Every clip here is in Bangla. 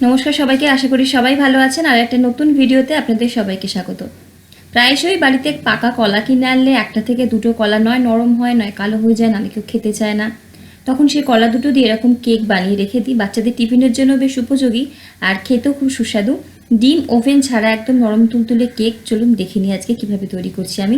নমস্কার সবাইকে, আশা করি সবাই ভালো আছেন। আর একটা নতুন ভিডিওতে আপনাদের সবাইকে স্বাগত। প্রায়শই বাড়িতে পাকা কলা কিনে আনলে একটা থেকে দুটো কলা নয় নরম হয়, নয় কালো হয়ে যায়, নাহলে কেউ খেতে চায় না। তখন সেই কলা দুটো দিয়ে এরকম কেক বানিয়ে রেখে দিই। বাচ্চাদের টিফিনের জন্য বেশ উপযোগী আর খেতেও খুব সুস্বাদু। ডিম ওভেন ছাড়া একদম নরম তুলতুলে কেক। চলুন দেখে নিই আজকে কীভাবে তৈরি করছি আমি।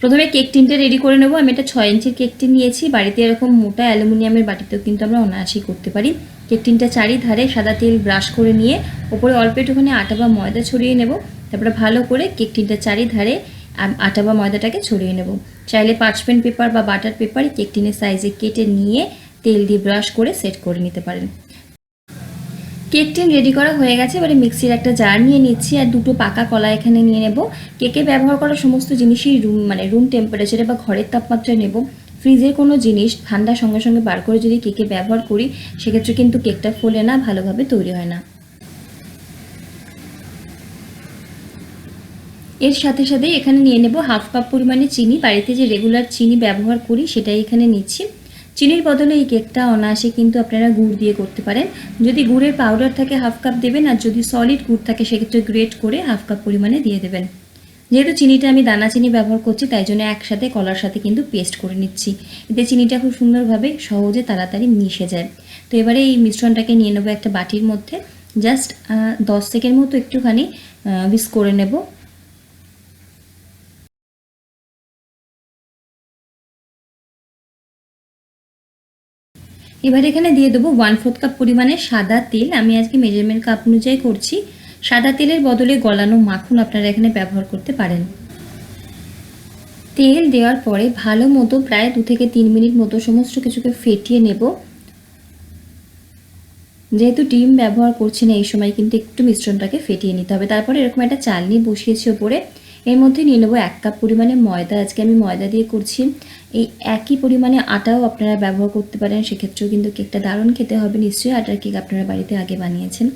প্রথমে কেক টিনটা রেডি করে নেবো। আমি একটা 6 ইঞ্চির কেক টিন নিয়েছি। বাড়িতে এরকম মোটা অ্যালুমিনিয়ামের বাটিতেও কিন্তু আমরা অনায়াসই করতে পারি। কেক টিনটা চারিধারে সাদা তেল ব্রাশ করে নিয়ে ওপরে অল্প একটুখানি আটা বা ময়দা ছড়িয়ে নেব। তারপরে ভালো করে কেক টিনটা চারিধারে আটা বা ময়দাটাকে ছড়িয়ে নেব। চাইলে পার্চমেন্ট পেপার বা বাটার পেপার কেক টিনের সাইজে কেটে নিয়ে তেল দিয়ে ব্রাশ করে সেট করে নিতে পারেন। কেক টিন রেডি করা হয়ে গেছে। এবারে মিক্সির একটা জার নিয়ে নিচ্ছি আর দুটো পাকা কলা এখানে নিয়ে নেব। কেকে ব্যবহার করা সমস্ত জিনিসই রুম টেম্পারেচারে বা ঘরের তাপমাত্রায় নেব। ফ্রিজের কোনো জিনিস ঠান্ডার সঙ্গে সঙ্গে বার করে যদি কেকে ব্যবহার করি সেক্ষেত্রে কিন্তু কেকটা ফোলে না, ভালোভাবে তৈরি হয় না। এর সাথে সাথে এখানে নিয়ে নেব হাফ কাপ পরিমাণে চিনি। বাড়িতে যে রেগুলার চিনি ব্যবহার করি সেটাই এখানে নিচ্ছি। চিনির বদলে এই কেকটা অনায়াসে কিন্তু আপনারা গুড় দিয়ে করতে পারেন। যদি গুড়ের পাউডার থাকে হাফ কাপ দেবেন, আর যদি সলিড গুড় থাকে সেক্ষেত্রে গ্রেট করে হাফ কাপ পরিমাণে দিয়ে দেবেন। যেহেতু চিনিটা আমি দানা চিনি ব্যবহার করছি তাই জন্য একসাথে কলার সাথে কিন্তু পেস্ট করে নিচ্ছি। এতে চিনিটা খুব সুন্দরভাবে সহজে তাড়াতাড়ি মিশে যায়। তো এবারে এই মিশ্রণটাকে নিয়ে নেবো একটা বাটির মধ্যে। জাস্ট 10 সেকেন্ড মতো একটুখানি উইস্ক করে নেব। এবার এখানে দিয়ে দেবো 1/4 কাপ পরিমাণে সাদা তেল। আমি আজকে মেজারমেন্ট কাপ অনুযায়ী করছি। সাদা তেলের বদলে গলানো মাখন আপনারা এখানে ব্যবহার করতে পারেন। তেল দেওয়ার পরে ভালো মতো প্রায় 2 থেকে 3 মিনিট মতো সমস্ত কিছুকে ফেটিয়ে নেব। যেহেতু ডিম ব্যবহার করছি না এই সময় কিন্তু একটু মিশ্রণটাকে ফেটিয়ে নিতে হবে। তারপরে এরকম একটা চালনি বসিয়েছি ওপরে। এর মধ্যে নিয়ে নেবো 1 কাপ পরিমাণে ময়দা। আজকে আমি ময়দা দিয়ে করছি। এই একই পরিমাণে আটাও আপনারা ব্যবহার করতে পারেন, সেক্ষেত্রেও কিন্তু কেকটা দারুণ খেতে হবে। নিশ্চয়ই আটার কেক আপনারা বাড়িতে আগে বানিয়েছেন।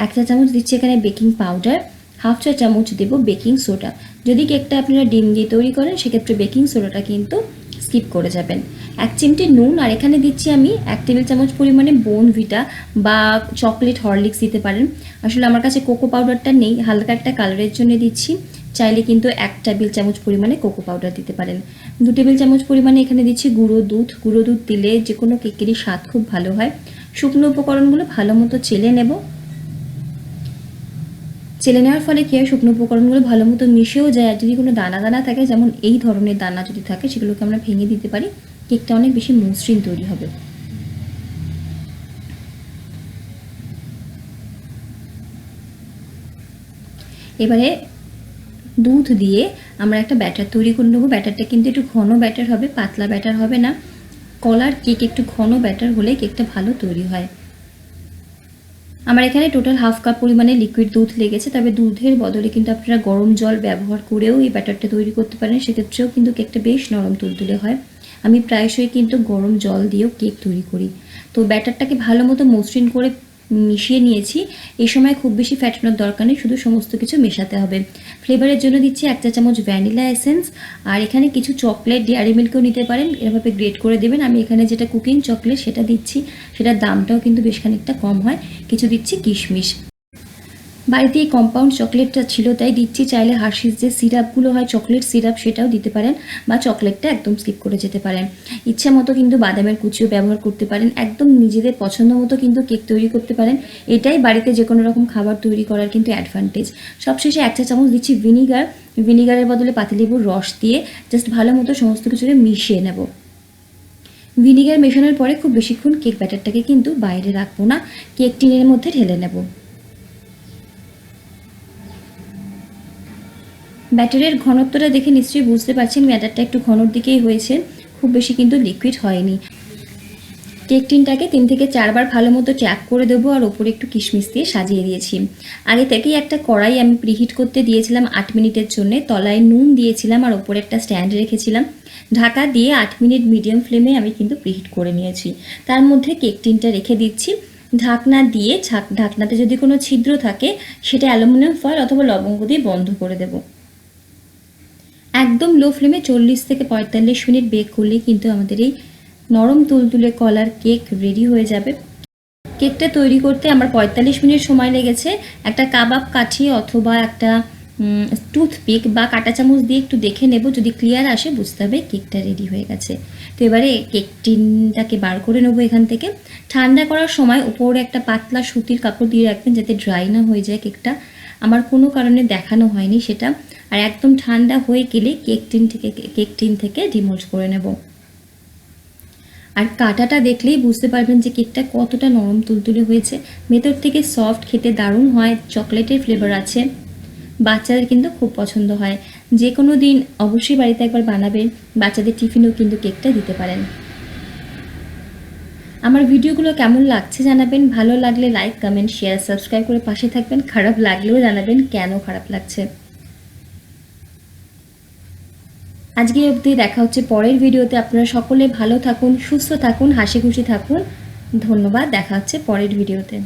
1 চা চামচ দিচ্ছি এখানে বেকিং পাউডার, হাফ চা চামচ দেব বেকিং সোডা। যদি কেকটা আপনারা ডিম দিয়ে তৈরি করেন সেক্ষেত্রে বেকিং সোডাটা কিন্তু স্কিপ করে যাবেন। 1 চিমটি নুন, আর এখানে দিচ্ছি আমি 1 টেবিল চামচ পরিমাণে বোর্নভিটা বা চকলেট হরলিক্স দিতে পারেন। আসলে আমার কাছে কোকো পাউডারটা নেই, হালকা একটা কালারের জন্য দিচ্ছি। চাইলে কিন্তু 1 টেবিল চামচ পরিমাণে কোকো পাউডার দিতে পারেন। 2 টেবিল চামচ পরিমাণে এখানে দিচ্ছি গুঁড়ো দুধ। গুঁড়ো দুধ দিলে যে কোনো কেকেরই স্বাদ খুব ভালো হয়। শুকনো উপকরণগুলো ভালো মতো চেলে নেব। চেলে নেওয়ার ফলে কি হয়, শুকনো উপকরণগুলো ভালো মতো মিশেও যায়। আর যদি কোনো দানা দানা থাকে, যেমন এই ধরনের দানা যদি থাকে, সেগুলোকে আমরা ভেঙে দিতে পারি। কেকটা অনেক বেশি মসৃণ তৈরি হবে। এবারে দুধ দিয়ে আমরা একটা ব্যাটার তৈরি করে নেবো। ব্যাটারটা কিন্তু একটু ঘন ব্যাটার হবে, পাতলা ব্যাটার হবে না। কলার কেক একটু ঘন ব্যাটার হলে কেকটা ভালো তৈরি হয়। আমার এখানে টোটাল হাফ কাপ পরিমাণে লিকুইড দুধ লেগেছে। তবে দুধের বদলে কিন্তু আপনারা গরম জল ব্যবহার করেও এই ব্যাটারটা তৈরি করতে পারেন, সেক্ষেত্রেও কিন্তু কেকটা বেশ নরম তুলতুলে হয়। আমি প্রায়শই কিন্তু গরম জল দিয়েও কেক তৈরি করি। তো ব্যাটারটাকে ভালো মতো মসৃণ করে মিশিয়ে নিয়েছি। এই সময় খুব বেশি ফ্যাটানোর দরকার নেই, শুধু সমস্ত কিছু মেশাতে হবে। ফ্লেভারের জন্য দিচ্ছি 1 চা চামচ ভ্যানিলা এসেন্স, আর এখানে কিছু চকলেট, ডেয়ারি মিল্কও নিতে পারেন, এভাবে গ্রেট করে দেবেন। আমি এখানে যেটা কুকিং চকলেট সেটা দিচ্ছি, সেটার দামটাও কিন্তু বেশ খানিকটা কম হয়। কিছু দিচ্ছি কিশমিশ। বাড়িতে এই কম্পাউন্ড চকলেটটা ছিল তাই দিচ্ছি। চাইলে হার্শিস যে সিরাপগুলো হয়, চকলেট সিরাপ, সেটাও দিতে পারেন, বা চকলেটটা একদম স্কিপ করে যেতে পারেন। ইচ্ছা মতো কিন্তু বাদামের কুচিও ব্যবহার করতে পারেন। একদম নিজেদের পছন্দ মতো কিন্তু কেক তৈরি করতে পারেন। এটাই বাড়িতে যে কোনো রকম খাবার তৈরি করার কিন্তু অ্যাডভান্টেজ। সবশেষে 1 চা চামচ দিচ্ছি ভিনিগার। ভিনিগারের বদলে পাতিলেবুর রস দিয়ে জাস্ট ভালো মতো সমস্ত কিছুকে মিশিয়ে নেব। ভিনিগার মেশানোর পরে খুব বেশিক্ষণ কেক ব্যাটারটাকে কিন্তু বাইরে রাখবো না, কেক টিনের মধ্যে ঢেলে নেব। ব্যাটারের ঘনত্বটা দেখে নিশ্চয়ই বুঝতে পারছেন ব্যাটারটা একটু ঘনর দিকেই হয়েছে, খুব বেশি কিন্তু লিকুইড হয়নি। কেক টিনটাকে 3 থেকে 4 বার ভালো মতো ট্যাপ করে দেবো, আর ওপরে একটু কিশমিশ দিয়ে সাজিয়ে দিয়েছি। আগে থেকেই একটা কড়াই আমি প্রিহিট করতে দিয়েছিলাম 8 মিনিটের জন্য। তলায় নুন দিয়েছিলাম আর ওপরে একটা স্ট্যান্ড রেখেছিলাম। ঢাকা দিয়ে 8 মিনিট মিডিয়াম ফ্লেমে আমি কিন্তু প্রিহিট করে নিয়েছি। তার মধ্যে কেক টিনটা রেখে দিচ্ছি। ঢাকনা দিয়ে ঢাকনাতে যদি কোনো ছিদ্র থাকে সেটা অ্যালুমিনিয়াম ফয়েল অথবা লবঙ্গ দিয়ে বন্ধ করে দেব। একদম লো ফ্লেমে 40 থেকে 45 মিনিট বেক করলেই কিন্তু আমাদের এই নরম তুলতুলে কলার কেক রেডি হয়ে যাবে। কেকটা তৈরি করতে আমার 45 মিনিট সময় লেগেছে। একটা কাবাব কাঠি অথবা একটা টুথপিক বা কাঁটা চামচ দিয়ে একটু দেখে নেব, যদি ক্লিয়ার আসে বুঝতে হবে কেকটা রেডি হয়ে গেছে। তো এবারে কেক টিনটাকে বার করে নেবো এখান থেকে। ঠান্ডা করার সময় উপরে একটা পাতলা সুতির কাপড় দিয়ে রাখবেন যাতে ড্রাই না হয়ে যায় কেকটা। আমার কোনো কারণে দেখানো হয়নি সেটা। আর একদম ঠান্ডা হয়ে গেলে কেক টিন থেকে ডিমোল্ড করে নেব। আর কাটাটা দেখলেই বুঝতে পারবেন যে কেকটা কতটা নরম তুলতুলে হয়েছে, ভেতর থেকে সফট, খেতে দারুণ হয়, চকলেটের ফ্লেভার আছে, বাচ্চাদের কিন্তু খুব পছন্দ হয়। যে কোনো দিন অবশ্যই বাড়িতে একবার বানাবেন, বাচ্চাদের টিফিনেও কিন্তু কেকটা দিতে পারেন। আমার ভিডিওগুলো কেমন লাগছে জানাবেন, ভালো লাগলে লাইক, কমেন্ট, শেয়ার, সাবস্ক্রাইব করে পাশে থাকবেন, খারাপ লাগলেও জানাবেন কেন খারাপ লাগছে। আজকে অবধি, দেখা হচ্ছে পরের ভিডিওতে। আপনারা সকলে ভালো থাকুন, সুস্থ থাকুন, হাসি খুশি থাকুন। ধন্যবাদ, দেখা হচ্ছে পরের ভিডিওতে।